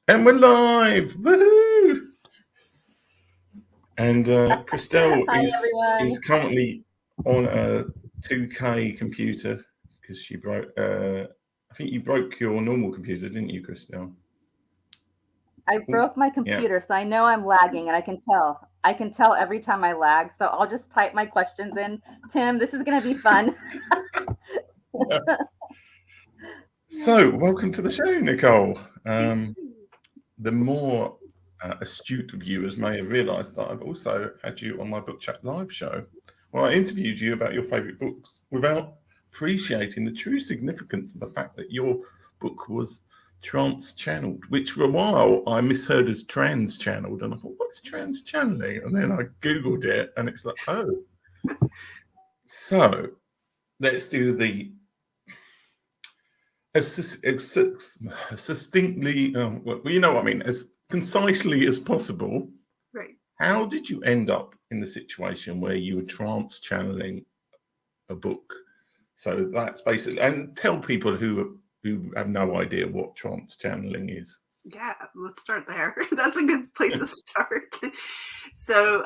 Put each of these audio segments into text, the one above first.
And we're live! Woohoo! And Christelle Hi, is everyone. currently on a 2K computer because she broke. I think you broke your normal computer, didn't you, Christelle? I Oh, broke my yeah. computer, so I know I'm lagging, and I can tell. I can tell every time I lag, so I'll just type my questions in. Tim, this is going to be fun. So, welcome to the show, Nicole. The more astute viewers may have realised that I've also had you on my Book Chat Live show, where I interviewed you about your favourite books without appreciating the true significance of the fact that your book was trance channeled, which for a while I misheard as trans channeled, and I thought, what's trans channeling? And then I googled it, and it's like, oh. So let's do the as succinctly, well, you know what I mean, as concisely as possible. Right. How did you end up in the situation where you were trance channeling a book? So that's basically, and tell people who have no idea what trance channeling is. Yeah, let's start there. That's a good place to start. So,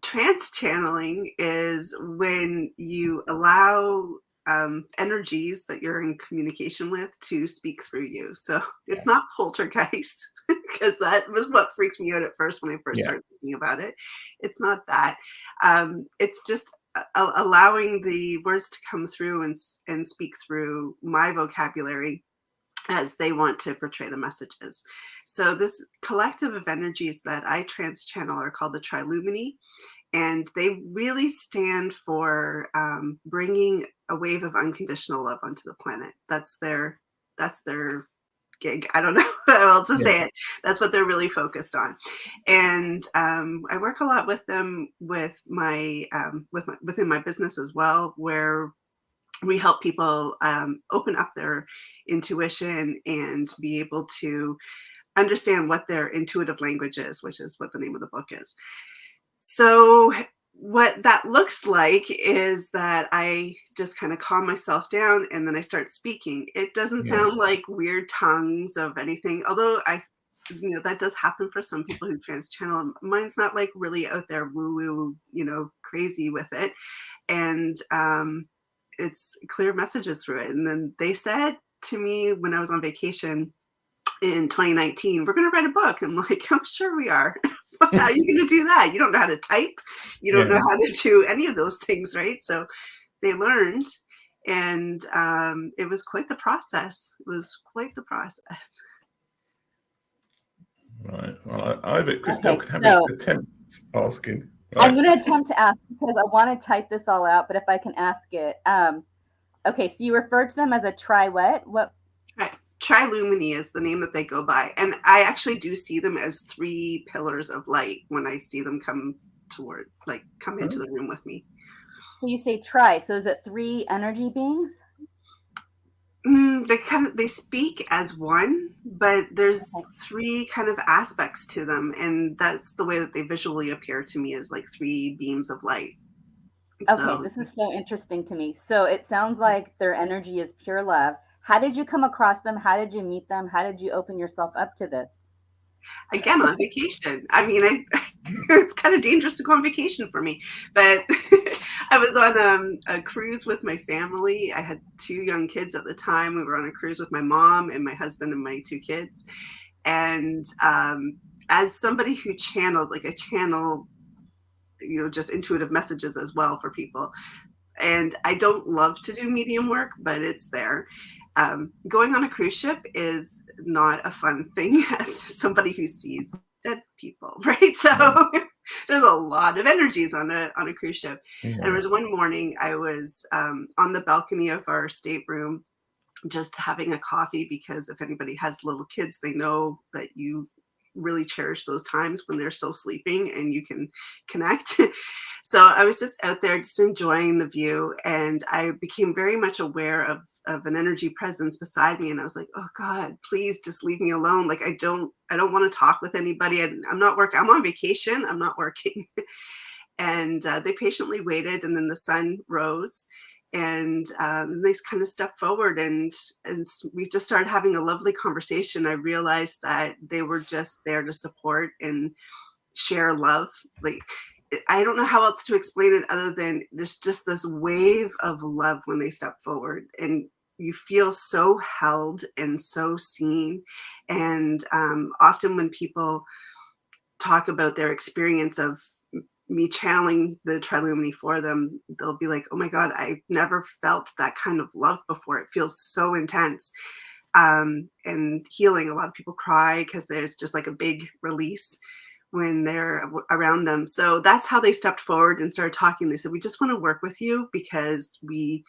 trance channeling is when you allow energies that you're in communication with to speak through you. So it's not poltergeist, because that was what freaked me out at first when I first started thinking about it. It's not that. It's just allowing the words to come through and speak through my vocabulary as they want to portray the messages. So this collective of energies that I trance channel are called the Tri Luminii, and they really stand for bringing a wave of unconditional love onto the planet. That's their gig. I don't know how else to say it. That's what they're really focused on. And I work a lot with them with my within my business as well, where we help people open up their intuition and be able to understand what their intuitive language is, which is what the name of the book is. So what that looks like is that I just kind of calm myself down and then I start speaking. It doesn't sound like weird tongues of anything, although that does happen for some people who trance channel. Mine's not like really out there woo woo, crazy with it. And it's clear messages through it. And then they said to me when I was on vacation in 2019, we're going to write a book. I'm like, I'm sure we are. How are you going to do that? You don't know how to type. You don't know how to do any of those things, right? So they learned, and it was quite the process. It was quite the process. Right. Well, I bet Christelle Okay, can have so an attempt asking. I'm going to attempt to ask because I want to type this all out, but if I can ask it. Okay, so you refer to them as a tri-what? What? Tri Luminii is the name that they go by. And I actually do see them as 3 pillars of light when I see them come into the room with me. So you say tri, so is it 3 energy beings? They speak as one, but there's 3 kind of aspects to them, and that's the way that they visually appear to me, as like 3 beams of light. Okay, this is so interesting to me. So it sounds like their energy is pure love. How did you come across them? How did you meet them? How did you open yourself up to this? Again, on vacation. I mean, it's kind of dangerous to go on vacation for me, but I was on a cruise with my family. I had 2 young kids at the time. We were on a cruise with my mom and my husband and my 2 kids. And as somebody who channeled, like I channel, just intuitive messages as well for people. And I don't love to do medium work, but it's there. Going on a cruise ship is not a fun thing as somebody who sees dead people, right? So there's a lot of energies on a cruise ship. And there was one morning I was on the balcony of our stateroom just having a coffee, because if anybody has little kids, they know that you really cherish those times when they're still sleeping and you can connect. So I was just out there just enjoying the view, and I became very much aware of an energy presence beside me, and I was like, oh God, please just leave me alone. Like I don't want to talk with anybody. I'm not working. I'm on vacation. I'm not working. And they patiently waited, and then the sun rose, And they kind of stepped forward, and we just started having a lovely conversation. I realized that they were just there to support and share love. Like, I don't know how else to explain it other than there's just this wave of love when they step forward, and you feel so held and so seen. And often when people talk about their experience of me channeling the Tri Luminii for them, they'll be like, oh my God, I've never felt that kind of love before. It feels so intense. And healing. A lot of people cry because there's just like a big release when they're around them. So that's how they stepped forward and started talking. They said, we just want to work with you because we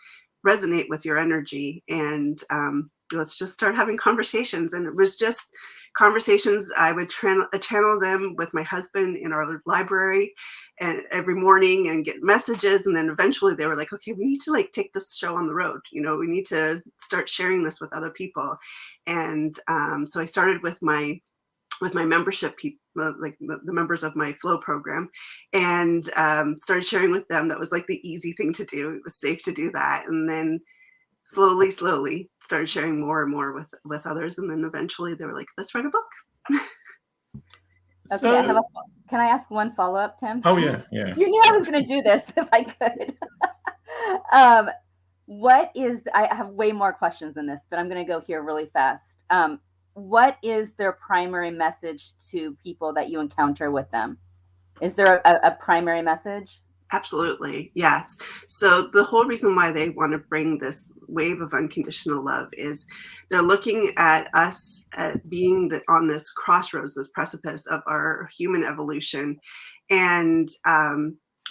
resonate with your energy, and let's just start having conversations. And it was just conversations. I would channel them with my husband in our library and every morning and get messages. And then eventually they were like, okay, we need to like take this show on the road. You know, we need to start sharing this with other people. And so I started with my membership people, like the members of my flow program, and started sharing with them. That was like the easy thing to do. It was safe to do that. And then slowly started sharing more and more with others. And then eventually they were like, let's write a book. Okay, So, can I ask one follow-up, Tim? oh yeah. You knew I was going to do this if I could. I have way more questions than this, but I'm going to go here really fast. What is their primary message to people that you encounter with them? Is there a primary message? Absolutely. Yes. So the whole reason why they want to bring this wave of unconditional love is they're looking at us being on this crossroads, this precipice of our human evolution. And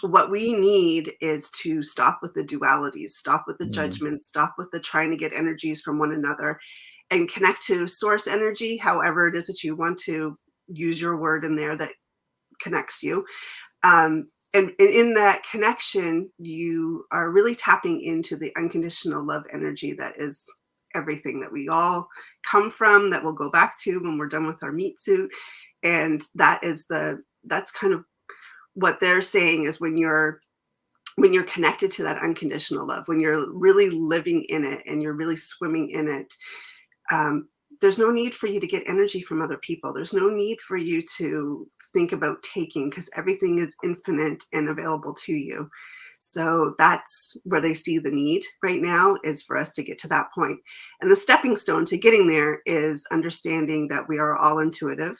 what we need is to stop with the dualities, stop with the judgment, stop with the trying to get energies from one another, and connect to source energy, however it is that you want to use your word in there that connects you. And in that connection, you are really tapping into the unconditional love energy that is everything that we all come from, that we'll go back to when we're done with our meat suit. And that's kind of what they're saying is when you're connected to that unconditional love, when you're really living in it and you're really swimming in it, there's no need for you to get energy from other people. There's no need for you to think about taking, because everything is infinite and available to you. So that's where they see the need right now, is for us to get to that point. And the stepping stone to getting there is understanding that we are all intuitive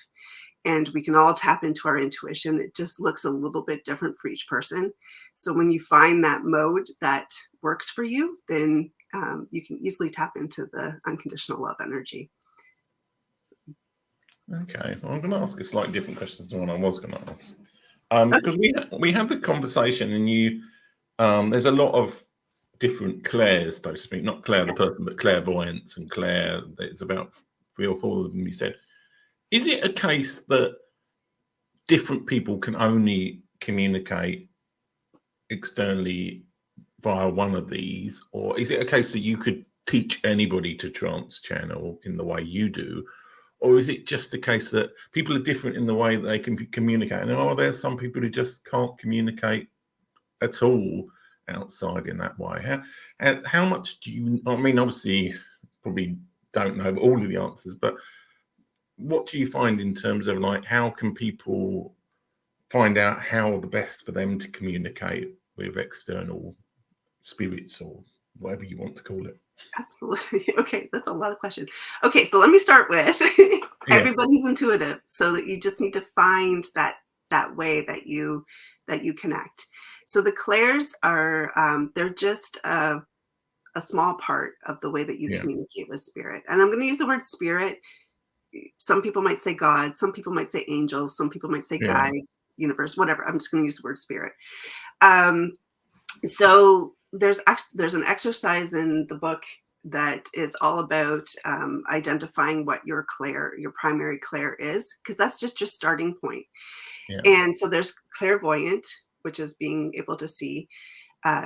and we can all tap into our intuition. It just looks a little bit different for each person. So when you find that mode that works for you, then you can easily tap into the unconditional love energy. Okay, well, I'm going to ask a slightly different question than what I was going to ask, because we had the conversation, and you there's a lot of different clairs, so to speak, not Claire the person, but clairvoyance and Claire. It's about 3 or 4 of them. You said, is it a case that different people can only communicate externally via one of these, or is it a case that you could teach anybody to trance channel in the way you do? Or is it just a case that people are different in the way that they can communicate? And are there some people who just can't communicate at all outside in that way? How much do you, I mean, obviously, probably don't know all of the answers, but what do you find in terms of like, how can people find out how the best for them to communicate with external spirits or whatever you want to call it? Absolutely. Okay, that's a lot of questions. Okay, so let me start with everybody's intuitive, so that you just need to find that way that you connect. So the clairs are they're just a small part of the way that you communicate with spirit. And I'm going to use the word spirit. Some people might say God, some people might say angels, some people might say guides, universe, whatever. I'm just going to use the word spirit. So there's an exercise in the book that is all about identifying what your primary clair is, because that's just your starting point. And so there's clairvoyant, which is being able to see,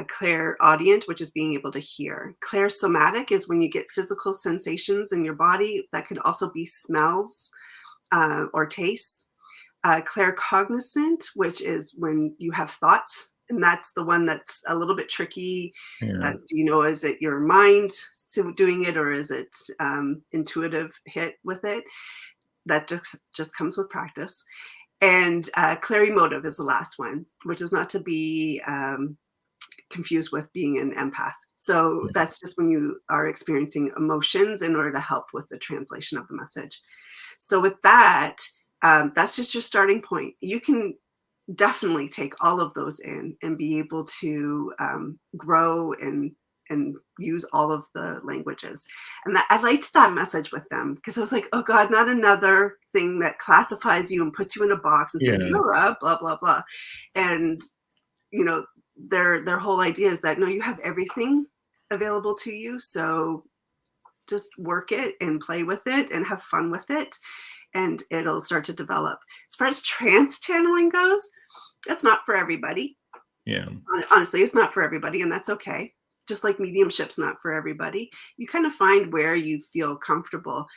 clairaudient, which is being able to hear. Clairsomatic is when you get physical sensations in your body. That could also be smells or tastes. Claircognizant, which is when you have thoughts And that's the one that's a little bit tricky. Yeah. Do you know, is it your mind doing it, or is it intuitive hit with it? That just comes with practice. And clair-emotive is the last one, which is not to be confused with being an empath. So that's just when you are experiencing emotions in order to help with the translation of the message. So with that, that's just your starting point. You can definitely take all of those in and be able to grow and use all of the languages. And I liked that message with them, because I was like, oh God, not another thing that classifies you and puts you in a box and says, you're a blah, blah, blah. And, you know, their whole idea is that, no, you have everything available to you. So just work it and play with it and have fun with it, and it'll start to develop. As far as trance channeling goes, that's not for everybody. Yeah. Honestly, it's not for everybody, and that's okay. Just like mediumship's not for everybody. You kind of find where you feel comfortable.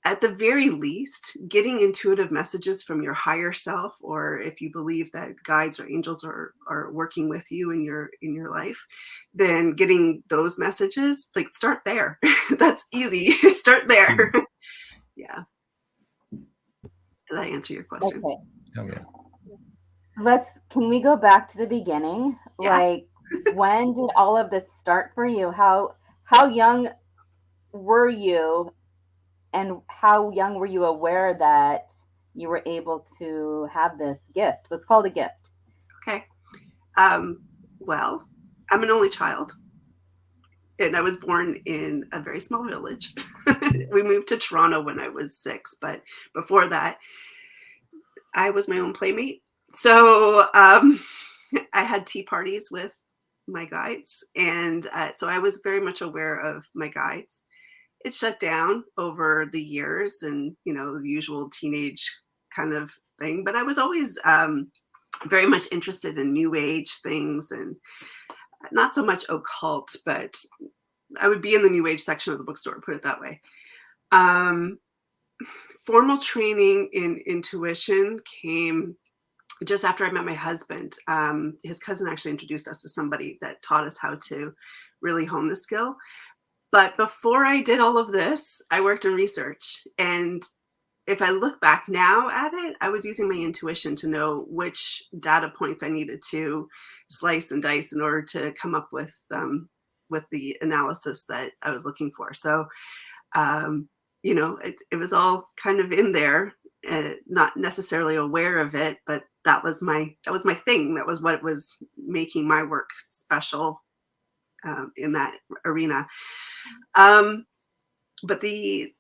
At the very least, getting intuitive messages from your higher self, or if you believe that guides or angels are working with you in your life, then getting those messages, like, start there. That's easy. Start there. Yeah. Did I answer your question? Okay. Oh, yeah. Can we go back to the beginning? Yeah. Like, when did all of this start for you? How young were you, and how young were you aware that you were able to have this gift? Let's call it a gift. Okay. Well, I'm an only child, and I was born in a very small village. We moved to Toronto when I was 6, but before that, I was my own playmate. So I had tea parties with my guides, and so I was very much aware of my guides. It shut down over the years, and, you know, the usual teenage kind of thing, but I was always very much interested in new age things, and not so much occult, but I would be in the new age section of the bookstore, put it that way. Formal training in intuition came just after I met my husband. His cousin actually introduced us to somebody that taught us how to really hone the skill. But before I did all of this, I worked in research. And if I look back now at it, I was using my intuition to know which data points I needed to slice and dice in order to come up with the analysis that I was looking for. So, you know, it was all kind of in there, not necessarily aware of it, but that was my thing. That was what was making my work special in that arena. But the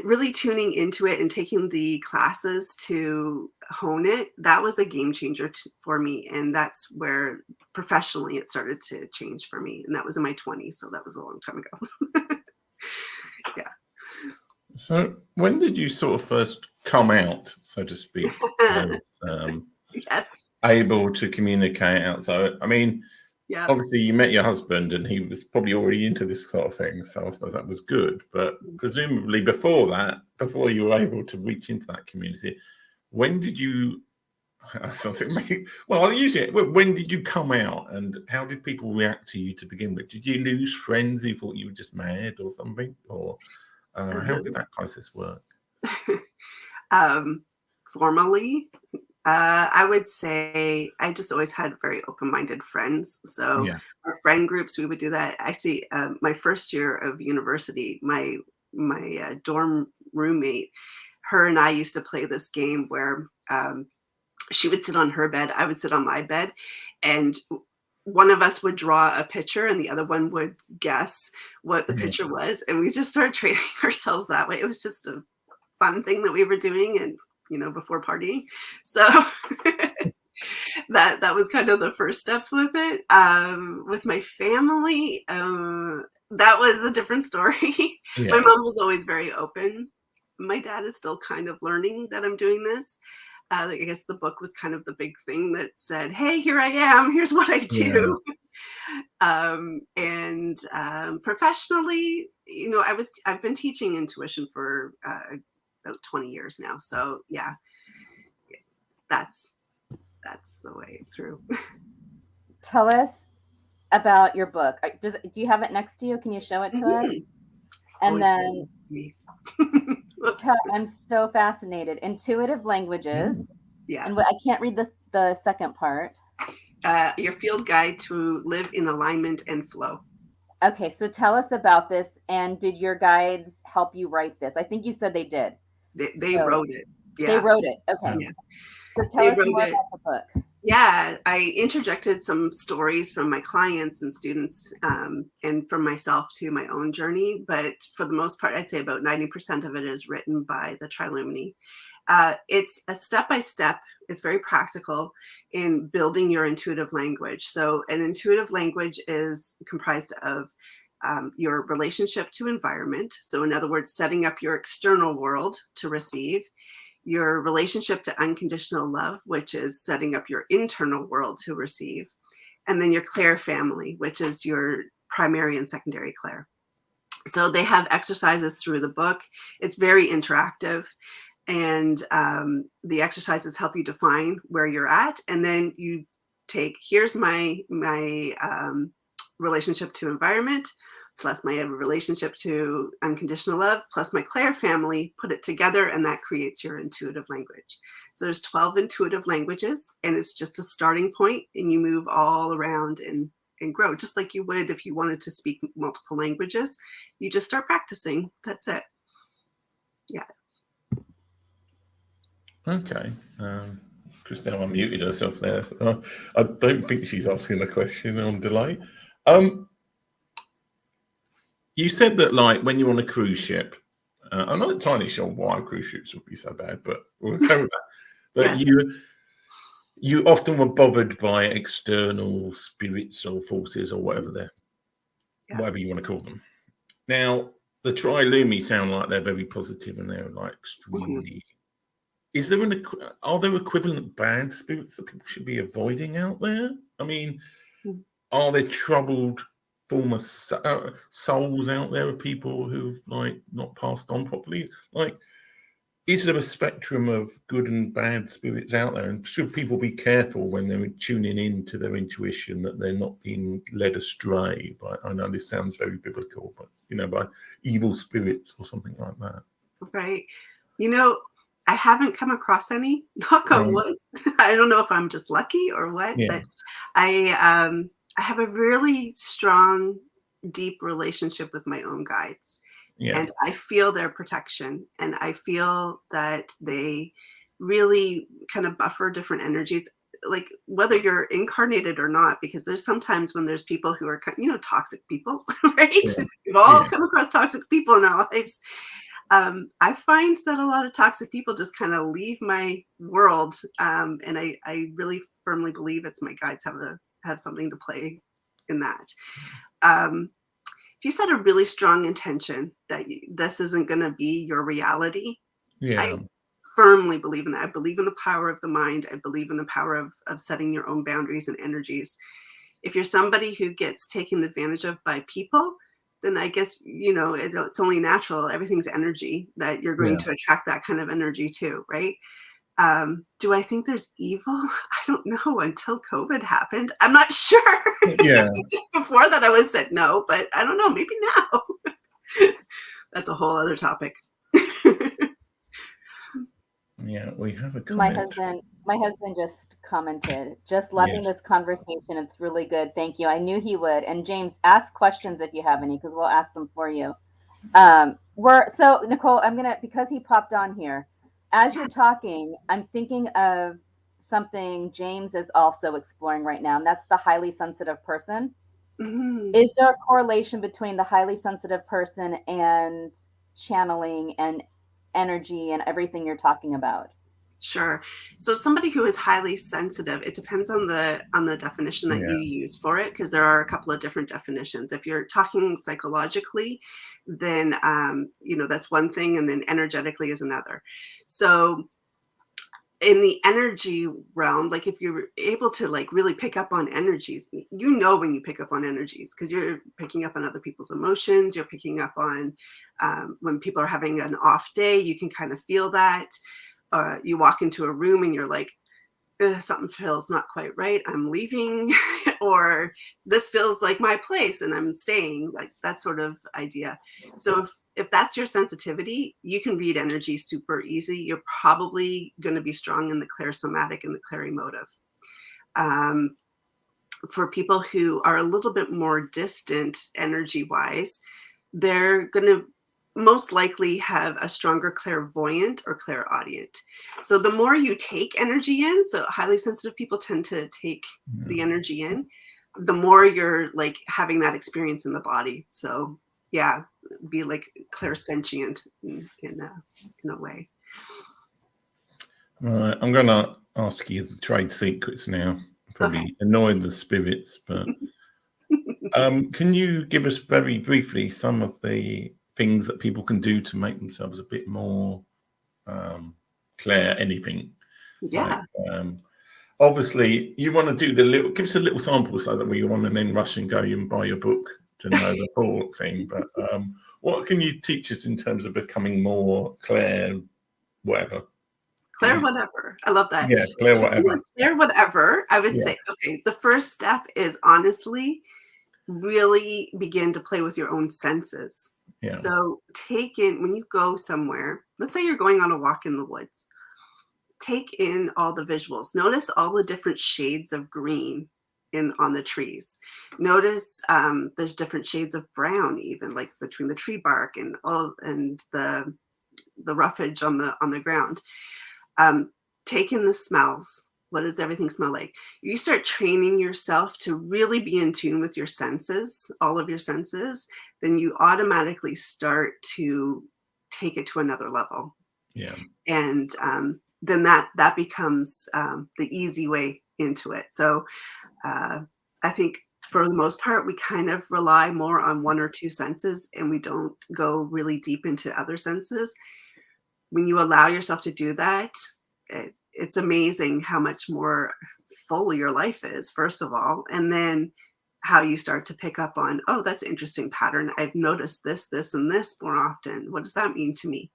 really tuning into it and taking the classes to hone it, that was a game changer for me. And that's where professionally it started to change for me. And that was in my 20s. So that was a long time ago. Yeah. So when did you sort of first come out, so to speak, as Yes. able to communicate out? So, I mean, Yeah. obviously you met your husband and he was probably already into this sort of thing. So I suppose that was good. But presumably before that, before you were able to reach into that community, when did you, well, usually, when did you come out, and how did people react to you to begin with? Did you lose friends who thought you were just mad or something? Or how did that process work? Formally, I would say I just always had very open-minded friends. So our friend groups, we would do that. Actually, my first year of university, my dorm roommate, her and I used to play this game where she would sit on her bed, I would sit on my bed, and one of us would draw a picture and the other one would guess what the picture was. And we just started training ourselves that way. It was just a fun thing that we were doing, and, you know, before partying. So that was kind of the first steps with it. With my family, that was a different story. My mom was always very open. My dad is still kind of learning that I'm doing this. I guess the book was kind of the big thing that said, hey, here I am, here's what I do. And professionally, you know, I've been teaching intuition for about 20 years now. So yeah, that's the way through. tell us about your book. Do you have it next to you? Can you show it to us? And Always then me. I'm so fascinated. Intuitive languages. Yeah. And I can't read the second part. Your field guide to live in alignment and flow. Okay, so tell us about this. And did your guides help you write this? I think you said they did. They wrote it. Yeah. They wrote it. Okay. Yeah. So tell They us wrote more it. about the book. Yeah, I interjected some stories from my clients and students and from myself to my own journey. But for the most part, I'd say about 90% of it is written by the Tri Luminii. It's a step-by-step, it's very practical in building your intuitive language. So an intuitive language is comprised of your relationship to environment. So in other words, setting up your external world to receive, your relationship to unconditional love, which is setting up your internal world to receive, and then your clair family, which is your primary and secondary clair. So they have exercises through the book. It's very interactive, and the exercises help you define where you're at, and then you take, here's my relationship to environment, plus my relationship to unconditional love, plus my clair family, put it together, and that creates your intuitive language. So there's 12 intuitive languages, and it's just a starting point, and you move all around and grow, just like you would if you wanted to speak multiple languages. You just start practicing. That's it. Yeah. Okay. Christelle unmuted herself there. I don't think she's asking a question on delay. You said that, like, when you're on a cruise ship, I'm not entirely sure why cruise ships would be so bad, but we'll go with that. But Yes. you often were bothered by external spirits or forces or whatever whatever you want to call them. Now, the Tri Luminii sound like they're very positive and they're like extremely. Is there are there equivalent bad spirits that people should be avoiding out there? I mean, are there troubled former souls out there of people who've like not passed on properly? Like, is there a spectrum of good and bad spirits out there? And should people be careful when they're tuning in to their intuition that they're not being led astray by, I know this sounds very biblical, but by evil spirits or something like that? Right. I haven't come across any, knock on wood. I don't know if I'm just lucky or what, but I have a really strong, deep relationship with my own guides. Yeah. And I feel their protection, and I feel that they really kind of buffer different energies, like whether you're incarnated or not, because there's sometimes when there's people who are, toxic people, right? Yeah. We've all come across toxic people in our lives. I find that a lot of toxic people just kind of leave my world, and I really firmly believe it's my guides have something to play in that. If you set a really strong intention that this isn't going to be your reality, I firmly believe in that. I believe in the power of the mind. I believe in the power of setting your own boundaries and energies. If you're somebody who gets taken advantage of by people, then I guess, it's only natural. Everything's energy, that you're going to attract that kind of energy too, right? Do I think there's evil? I don't know. Until COVID happened, I'm not sure. Yeah. Before that, I was said no, but I don't know. Maybe now. That's a whole other topic. Yeah, we have a comment. My husband just commented, just loving this conversation. It's really good. Thank you. I knew he would. And James, ask questions if you have any, because we'll ask them for you. So Nicole, because he popped on here, as you're talking, I'm thinking of something James is also exploring right now, and that's the highly sensitive person. Mm-hmm. Is there a correlation between the highly sensitive person and channeling and energy and everything you're talking about? Sure. So somebody who is highly sensitive, it depends on the definition that you use for it, because there are a couple of different definitions. If you're talking psychologically, then that's one thing, and then energetically is another. So in the energy realm, like if you're able to like really pick up on energies, when you pick up on energies, because you're picking up on other people's emotions, you're picking up on when people are having an off day, you can kind of feel that. You walk into a room and you're like, something feels not quite right. I'm leaving. or this feels like my place and I'm staying, like that sort of idea. So if that's your sensitivity, you can read energy super easy. You're probably going to be strong in the clairsomatic and the clairemotive. For people who are a little bit more distant energy wise, they're going to most likely have a stronger clairvoyant or clairaudient. So the more you take energy in, so highly sensitive people tend to take the energy in, the more you're like having that experience in the body. So yeah, be like clairsentient in a way. Right, I'm going to ask you the trade secrets now. Probably annoying the spirits, but can you give us very briefly some of the things that people can do to make themselves a bit more clair anything? Yeah. Like, obviously, you want to do give us a little sample so that we want to then rush and go and buy your book to know the whole thing. But what can you teach us in terms of becoming more clair, whatever? Clair-whatever. I love that. Yeah, clair-whatever. Clair-whatever, I would say, okay, the first step is honestly really begin to play with your own senses. Yeah. So take in, when you go somewhere, let's say you're going on a walk in the woods, take in all the visuals. Notice all the different shades of green on the trees. Notice there's different shades of brown, even like between the tree bark and the roughage on the ground. Take in the smells. What does everything smell like? You start training yourself to really be in tune with your senses, all of your senses, then you automatically start to take it to another level. Yeah. And then that becomes the easy way into it. So I think for the most part, we kind of rely more on one or two senses and we don't go really deep into other senses. When you allow yourself to do that, it's amazing how much more full your life is, first of all, and then how you start to pick up on, oh, that's an interesting pattern. I've noticed this, and this more often. What does that mean to me?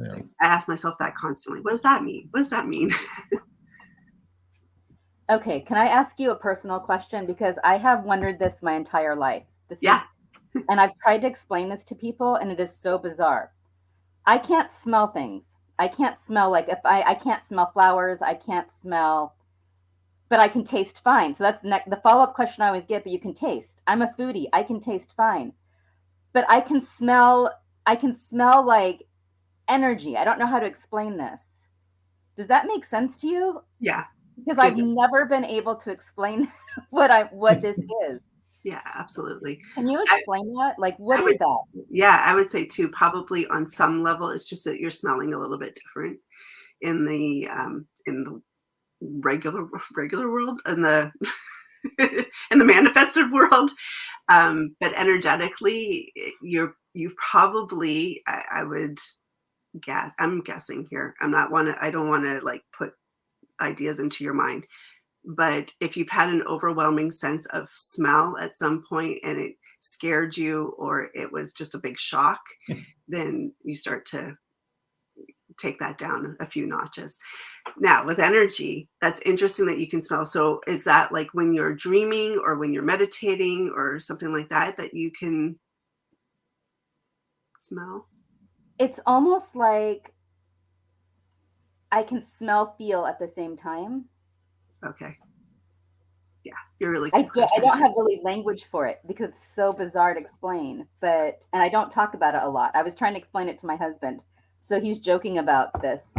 Yeah. I ask myself that constantly. What does that mean? What does that mean? Okay, can I ask you a personal question? Because I have wondered this my entire life. And I've tried to explain this to people, and it is so bizarre. I can't smell things. I can't smell I can't smell flowers. I can't smell, but I can taste fine. So that's the follow-up question I always get, but you can taste. I'm a foodie. I can taste fine, but I can smell like energy. I don't know how to explain this. Does that make sense to you? Yeah. Because I've never been able to explain what this is. Yeah, absolutely. Can you explain that? Like, what is that? Yeah, I would say too, probably on some level, it's just that you're smelling a little bit different in the regular world, in the in the manifested world. But energetically, you've probably, I would guess, I'm guessing here. I don't want to like put ideas into your mind. But if you've had an overwhelming sense of smell at some point and it scared you or it was just a big shock, then you start to take that down a few notches. Now, with energy, that's interesting that you can smell. So is that like when you're dreaming or when you're meditating or something like that you can smell? It's almost like I can smell, feel at the same time. Okay. Yeah, you're really. I don't have really language for it because it's so bizarre to explain. And I don't talk about it a lot. I was trying to explain it to my husband, so he's joking about this.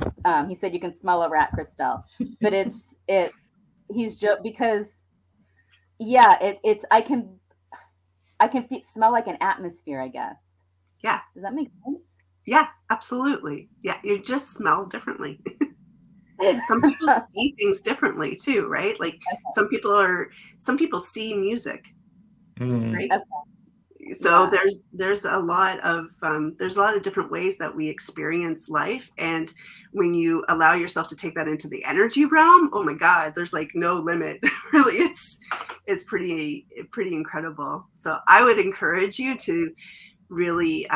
He said you can smell a rat, Christelle, but he's because it's I can smell like an atmosphere, I guess. Yeah. Does that make sense? Yeah, absolutely. Yeah, you just smell differently. Some people see things differently too, right? Like some people see music, right? Okay. So there's a lot of different ways that we experience life, and when you allow yourself to take that into the energy realm, oh my God, there's like no limit. Really, it's pretty incredible. So I would encourage you to really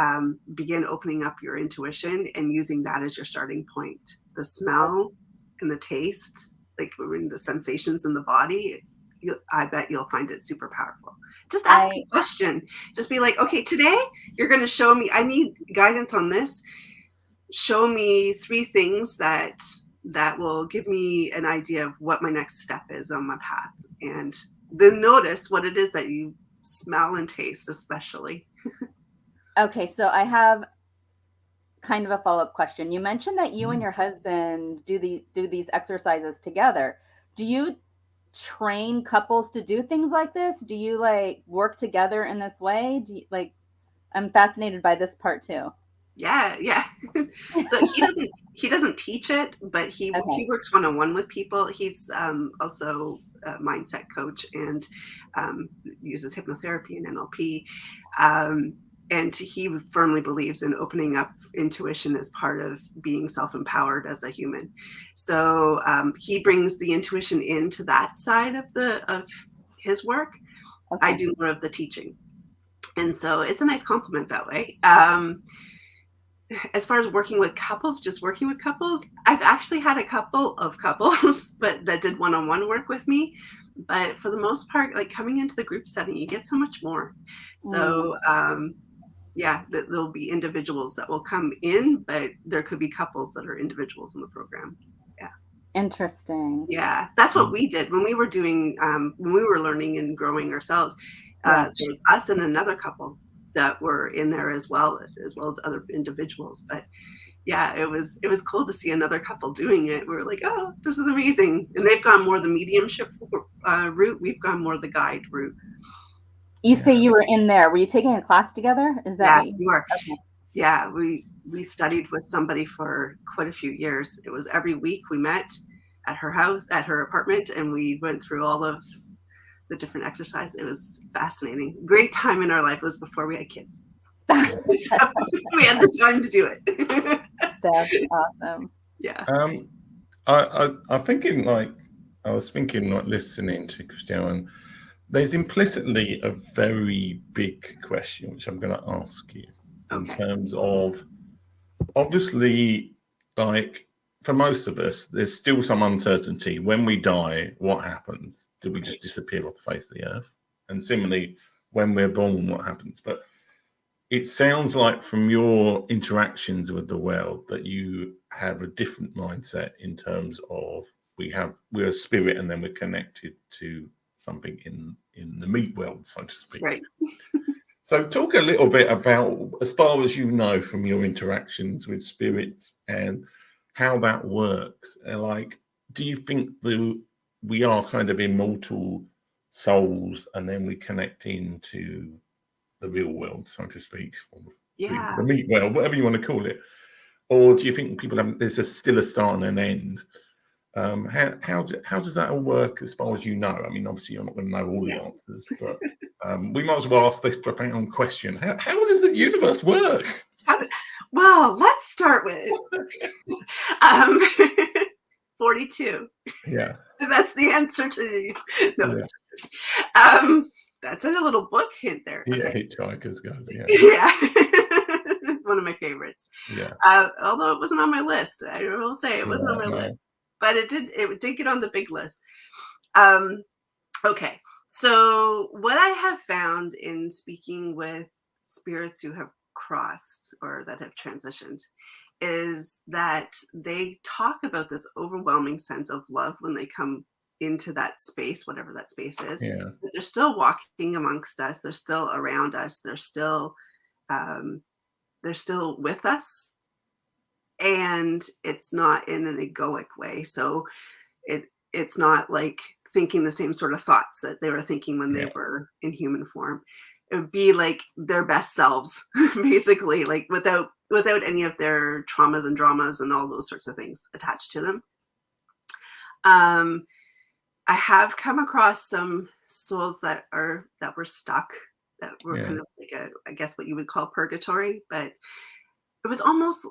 begin opening up your intuition and using that as your starting point. The smell and the taste, like the sensations in the body, I bet you'll find it super powerful. Just ask a question. Just be like, okay, today you're going to show me, I need guidance on this. Show me 3 things that will give me an idea of what my next step is on my path. And then notice what it is that you smell and taste, especially. Okay, so I have kind of a follow-up question. You mentioned that you and your husband do these exercises together. Do you train couples to do things like this? Do you like work together in this way? Do you, like, I'm fascinated by this part too. Yeah. So he doesn't teach it, but he works one-on-one with people. He's also a mindset coach and uses hypnotherapy and NLP. And he firmly believes in opening up intuition as part of being self-empowered as a human. So he brings the intuition into that side of his work. Okay. I do more of the teaching. And so it's a nice compliment that way. As far as working with couples, I've actually had a couple of couples, but that did one-on-one work with me. But for the most part, like coming into the group setting, you get so much more. So there'll be individuals that will come in, but there could be couples that are individuals in the program. Yeah. Interesting. Yeah, that's what we did when we were doing, when we were learning and growing ourselves. There was us and another couple that were in there as well as other individuals. But yeah, it was cool to see another couple doing it. We were like, oh, this is amazing. And they've gone more the mediumship route. We've gone more the guide route. You say you were in there. Were you taking a class together? Is that what you were? Okay. Yeah, we studied with somebody for quite a few years. It was every week we met at her house, at her apartment, and we went through all of the different exercises. It was fascinating. Great time in our life. It was before we had kids. So we had the time to do it. That's awesome. Yeah. I'm thinking I was thinking listening to Christiane, there's implicitly a very big question which I'm going to ask you in terms of, obviously, like for most of us, there's still some uncertainty. When we die, what happens? Do we just disappear off the face of the earth? And similarly, when we're born, what happens? But it sounds like from your interactions with the world that you have a different mindset in terms of we're a spirit and then we're connected to something in the meat world, so to speak. Right. So talk a little bit about, as far as you know from your interactions with spirits and how that works. Like, do you think we are kind of immortal souls and then we connect into the real world, so to speak, or the meat world, whatever you want to call it? Or do you think there's still a start and an end? How does that all work as far as you know? I mean, obviously you're not going to know all the answers, but we might as well ask this profound question. How does the universe work? Well, let's start with 42. Yeah. That's the answer to that's in a little book hint there. Yeah, Hitchhiker's Guide. Yeah. One of my favorites. Yeah. Although it wasn't on my list. I will say it wasn't on my list. But it did get on the big list. Okay. So what I have found in speaking with spirits who have crossed or that have transitioned is that they talk about this overwhelming sense of love when they come into that space, whatever that space is. Yeah. But they're still walking amongst us. They're still around us. They're still with us. And it's not in an egoic way. So it's not like thinking the same sort of thoughts that they were thinking when they were in human form. It would be like their best selves, basically, like without any of their traumas and dramas and all those sorts of things attached to them. I have come across some souls that were stuck, that were kind of like I guess what you would call purgatory, but it was almost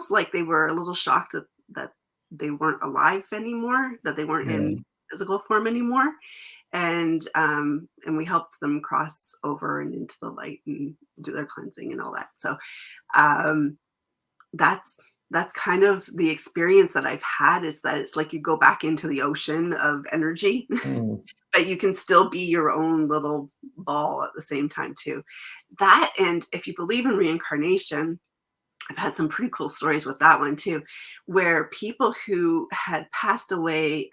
like they were a little shocked that they weren't alive anymore, that they weren't in physical form anymore. And we helped them cross over and into the light and do their cleansing and all that. So that's that's kind of the experience that I've had, is that it's like you go back into the ocean of energy, Mm. but you can still be your own little ball at the same time too. That, and if you believe in reincarnation, I've had some pretty cool stories with that one too, where people who had passed away,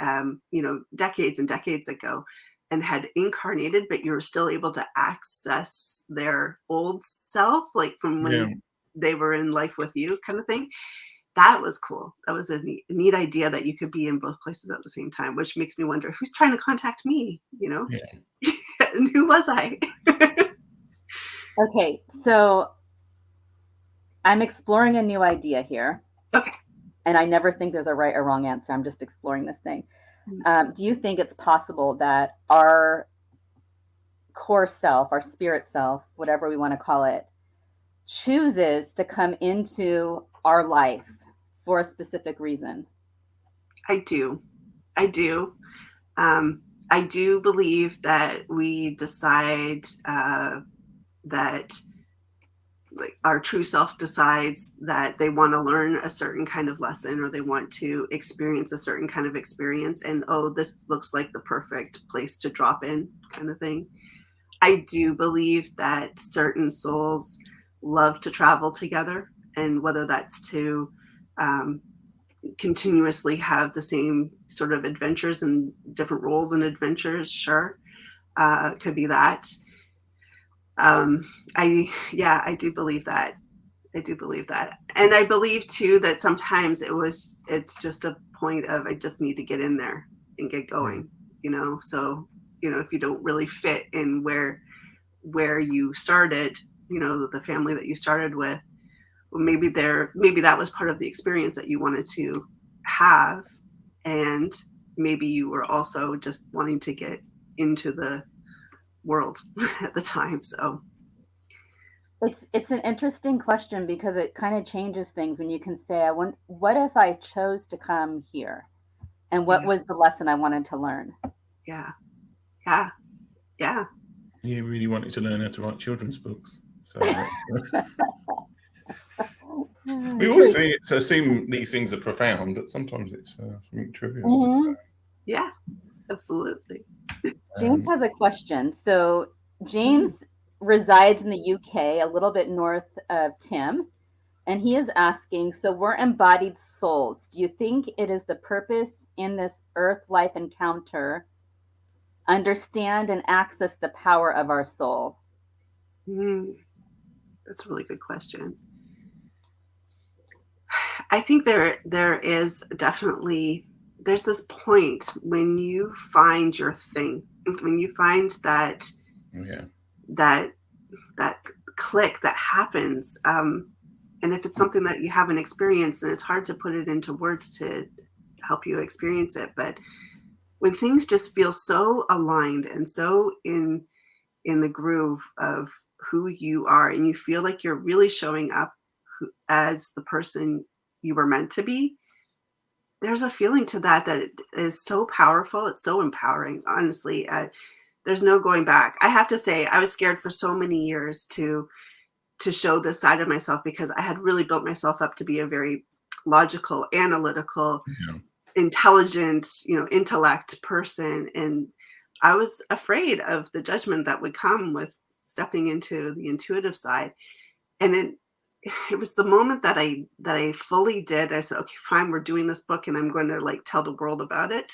decades and decades ago, and had incarnated, but you were still able to access their old self, like from Yeah. when they were in life with you, kind of thing. That was cool. That was a neat idea, that you could be in both places at the same time, which makes me wonder who's trying to contact me, Yeah. and who was I? Okay, so I'm exploring a new idea here. Okay. And I never think there's a right or wrong answer. I'm just exploring this thing. Do you think it's possible that our core self, our spirit self, whatever we want to call it, chooses to come into our life for a specific reason? I do. I do. I do believe that we decide that, like, our true self decides that they want to learn a certain kind of lesson, or they want to experience a certain kind of experience, and this looks like the perfect place to drop in, kind of thing. I do believe that certain souls love to travel together, and whether that's to continuously have the same sort of adventures and different roles and adventures, sure, could be that. I do believe that. I do believe that. And I believe too that sometimes it's just a point of, I just need to get in there and get going, so, if you don't really fit in where you started, the family that you started with, well, maybe that was part of the experience that you wanted to have. And maybe you were also just wanting to into the world at the time. So It's an interesting question, because it kind of changes things when you can say, what if I chose to come here? And what was the lesson I wanted to learn? Yeah. Yeah. Yeah. You really wanted to learn how to write children's books. So we always assume these things are profound, but sometimes it's something trivial. Mm-hmm. Yeah, absolutely. James has a question. So James resides in the UK, a little bit north of Tim, and he is asking, so we're embodied souls. Do you think it is the purpose in this earth life encounter understand and access the power of our soul? That's a really good question. I think there is definitely, there's this point when you find your thing, when you find that that click that happens, and if it's something that you haven't experienced, then it's hard to put it into words to help you experience it. But when things just feel so aligned and so in the groove of who you are, and you feel like you're really showing up as the person you were meant to be, there's a feeling to that is so powerful. It's so empowering, honestly. There's no going back. I have to say, I was scared for so many years to show this side of myself, because I had really built myself up to be a very logical, analytical, intelligent, intellect person. And I was afraid of the judgment that would come with stepping into the intuitive side. And it was the moment that I fully did. I said, okay, fine, we're doing this book, and I'm going to like tell the world about it.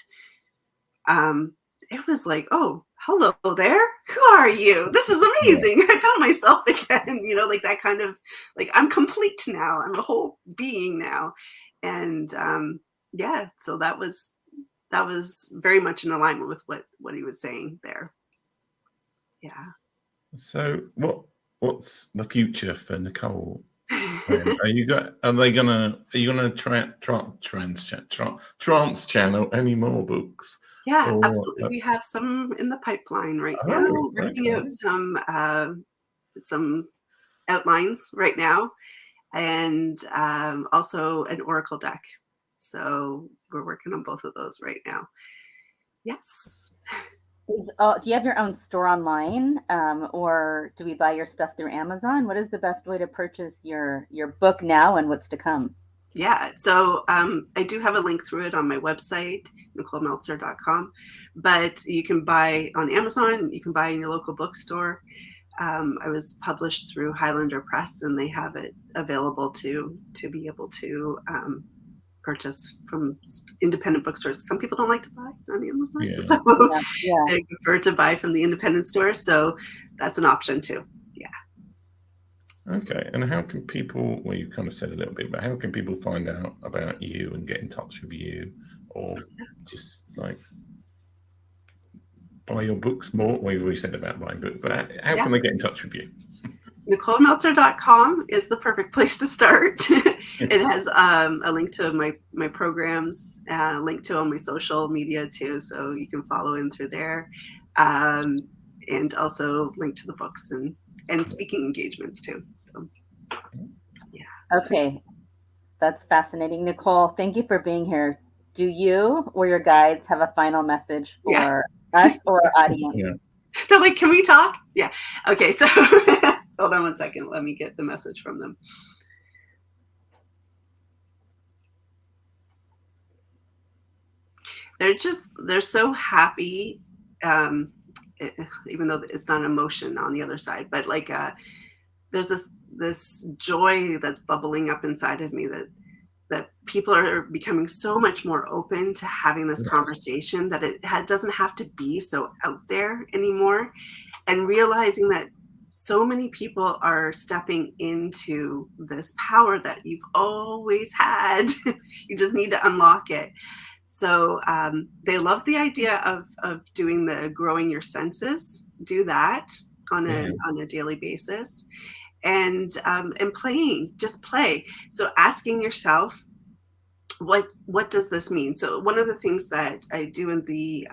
It was like, oh, hello there. Who are you? This is amazing. I found myself again, like that kind of, like, I'm complete now. I'm a whole being now. And so that was very much in alignment with what he was saying there. Yeah. So what's the future for Nicole? Are you gonna Trance channel any more books? Yeah, absolutely. We have some in the pipeline right now. Working out some outlines right now, and also an oracle deck. So we're working on both of those right now. Yes. Do you have your own store online, or do we buy your stuff through Amazon? What is the best way to purchase your book now and what's to come? Yeah, so I do have a link through it on my website, NicoleMeltzer.com, but you can buy on Amazon, you can buy in your local bookstore. I was published through Highlander Press, and they have it available to be able to purchase from independent bookstores. Some people don't like to buy on Amazon, so they prefer to buy from the independent store, so that's an option too. Okay, and how can people, well, you kind of said a little bit, but how can people find out about you and get in touch with you, or just like buy your books more? Well, you've already said about buying books, but how can they get in touch with you? NicoleMeltzer.com is the perfect place to start. It has a link to my programs, a link to all my social media too, so you can follow in through there, and also link to the books and speaking engagements too. So, yeah. Okay, that's fascinating, Nicole. Thank you for being here. Do you or your guides have a final message for us or our audience? Yeah. They're like, "Can we talk?" Yeah. Okay. So, hold on one second. Let me get the message from them. They're so happy. Even though it's not an emotion on the other side, but like there's this joy that's bubbling up inside of me that people are becoming so much more open to having this conversation, that it doesn't have to be so out there anymore, and realizing that so many people are stepping into this power that you've always had. You just need to unlock it. So they love the idea of doing the growing your senses. Do that on a daily basis, and playing. Just play. So asking yourself, what does this mean? So one of the things that I do in the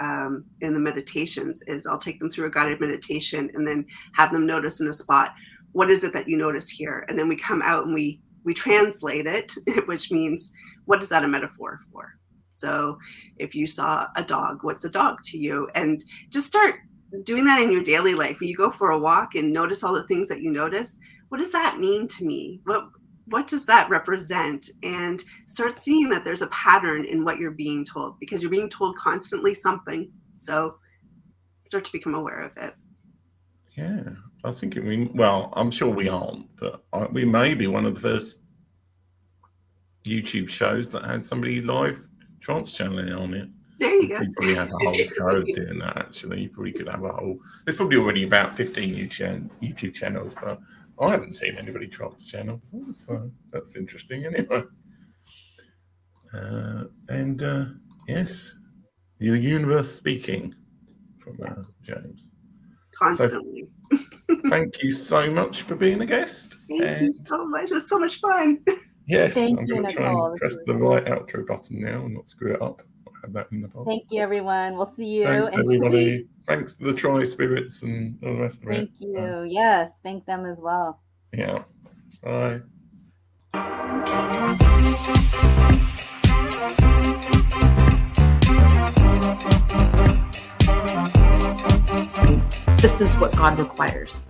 meditations is I'll take them through a guided meditation and then have them notice in a spot, what is it that you notice here? And then we come out and we translate it, which means, what is that a metaphor for? So if you saw a dog, what's a dog to you? And just start doing that in your daily life. When you go for a walk and notice all the things that you notice, what does that mean to me? What does that represent? And start seeing that there's a pattern in what you're being told, because you're being told constantly something. So start to become aware of it. Yeah, I was thinking, I'm sure we aren't, but we may be one of the first YouTube shows that has somebody live trance channeling on it. There you go. You probably have a whole show doing that, actually. You probably could have there's probably already about 15 YouTube channels, but I haven't seen anybody trance channel before, so that's interesting anyway. Yes, the universe speaking from James. Constantly. So, thank you so much for being a guest. Thank you so much. It was so much fun. Yes, Thank I'm you, going to try Nicole. and press the right outro button now and not screw it up. I had that in the past. Thank you, everyone. We'll see you. Thanks, everybody. Thanks to the Tri Spirits and all the rest of it. Thank you. Yes, thank them as well. Yeah. Bye. This is what God requires.